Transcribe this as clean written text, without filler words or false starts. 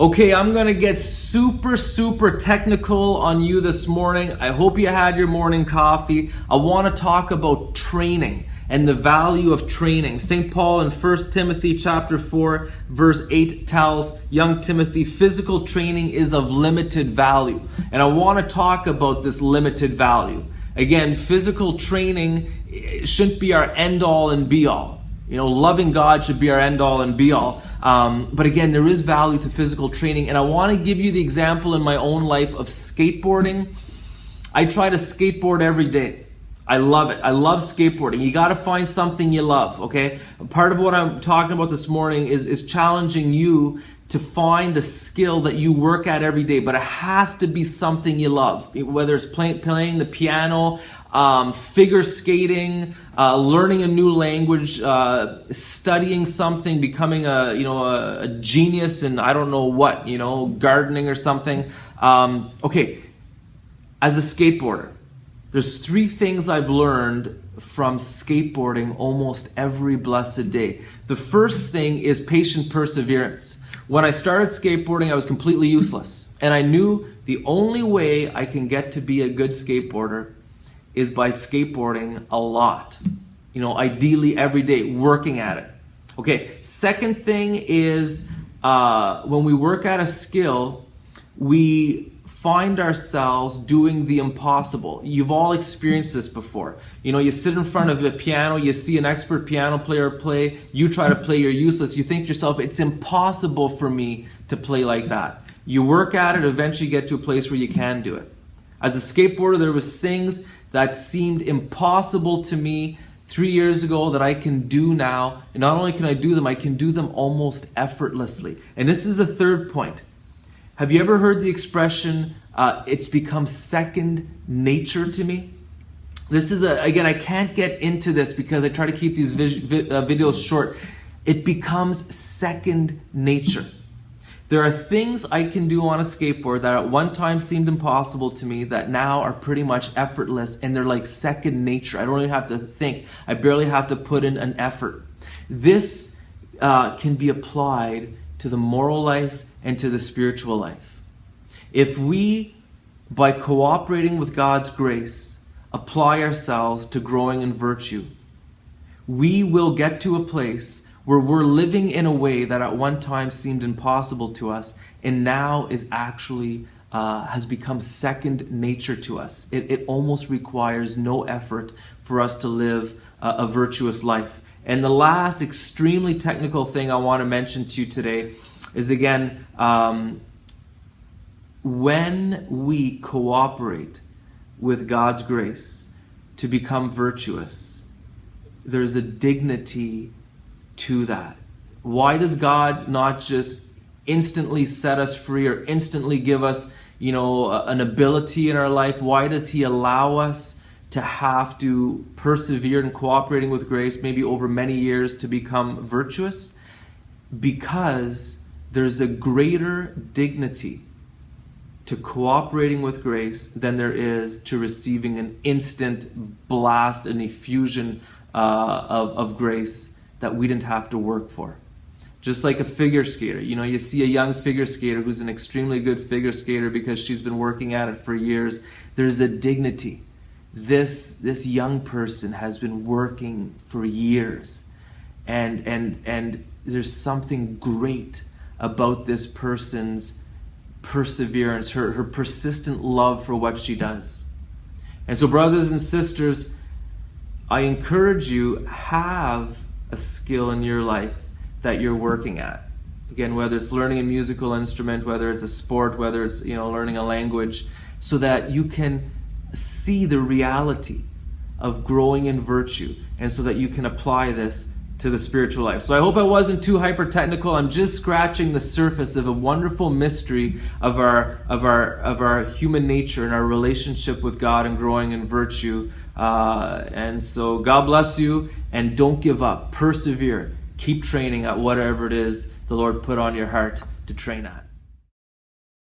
Okay, I'm gonna get super technical on you this morning. I hope you had your morning coffee. I wanna talk about training and the value of training. St. Paul in 1 Timothy chapter 4, verse 8 tells young Timothy, physical training is of limited value. And I wanna talk about this limited value. Again, physical training shouldn't be our end all and be all. You know, loving God should be our end all and be all. But again, there is value to physical training. And I want to give you the example in my own life of skateboarding. I try to skateboard every day. I love it. I love skateboarding. You got to find something you love, okay? Part of what I'm talking about this morning is challenging you to find a skill that you work at every day, but it has to be something you love. Whether it's playing the piano, figure skating, learning a new language, studying something, becoming a genius in I don't know what, gardening or something. Okay, as a skateboarder, there's 3 things I've learned from skateboarding almost every blessed day. The first thing is patient perseverance. When I started skateboarding, I was completely useless. And I knew the only way I can get to be a good skateboarder is by skateboarding a lot. Ideally every day, working at it. Okay, second thing is when we work at a skill, we find ourselves doing the impossible. You've all experienced this before. You sit in front of a piano, you see an expert piano player play, you try to play, you're useless. You think to yourself, it's impossible for me to play like that. You work at it, eventually get to a place where you can do it. As a skateboarder, there was things that seemed impossible to me 3 years ago that I can do now. And not only can I do them, I can do them almost effortlessly. And this is the third point. Have you ever heard the expression, it's become second nature to me? This is, again, I can't get into this because I try to keep these videos short. It becomes second nature. There are things I can do on a skateboard that at one time seemed impossible to me that now are pretty much effortless, and they're like second nature. I don't even have to think. I barely have to put in an effort. This can be applied to the moral life and to the spiritual life. If we, by cooperating with God's grace, apply ourselves to growing in virtue, we will get to a place where we're living in a way that at one time seemed impossible to us and now is actually has become second nature to us. It almost requires no effort for us to live a virtuous life. And the last extremely technical thing I want to mention to you today is, again, when we cooperate with God's grace to become virtuous, there's a dignity to that. Why does God not just instantly set us free or instantly give us, an ability in our life? Why does He allow us to have to persevere in cooperating with grace, maybe over many years, to become virtuous? Because there's a greater dignity to cooperating with grace than there is to receiving an instant blast, an effusion of grace that we didn't have to work for. Just like a figure skater. You see a young figure skater who's an extremely good figure skater because she's been working at it for years. There's a dignity. This young person has been working for years. And there's something great about this person's perseverance, her persistent love for what she does. And so, brothers and sisters, I encourage you, have a skill in your life that you're working at. Again, whether it's learning a musical instrument, whether it's a sport, whether it's learning a language, so that you can see the reality of growing in virtue, and so that you can apply this to the spiritual life. So I hope I wasn't too hyper technical. I'm just scratching the surface of a wonderful mystery of our human nature and our relationship with God and growing in virtue. And so God bless you, and don't give up. Persevere. Keep training at whatever it is the Lord put on your heart to train at.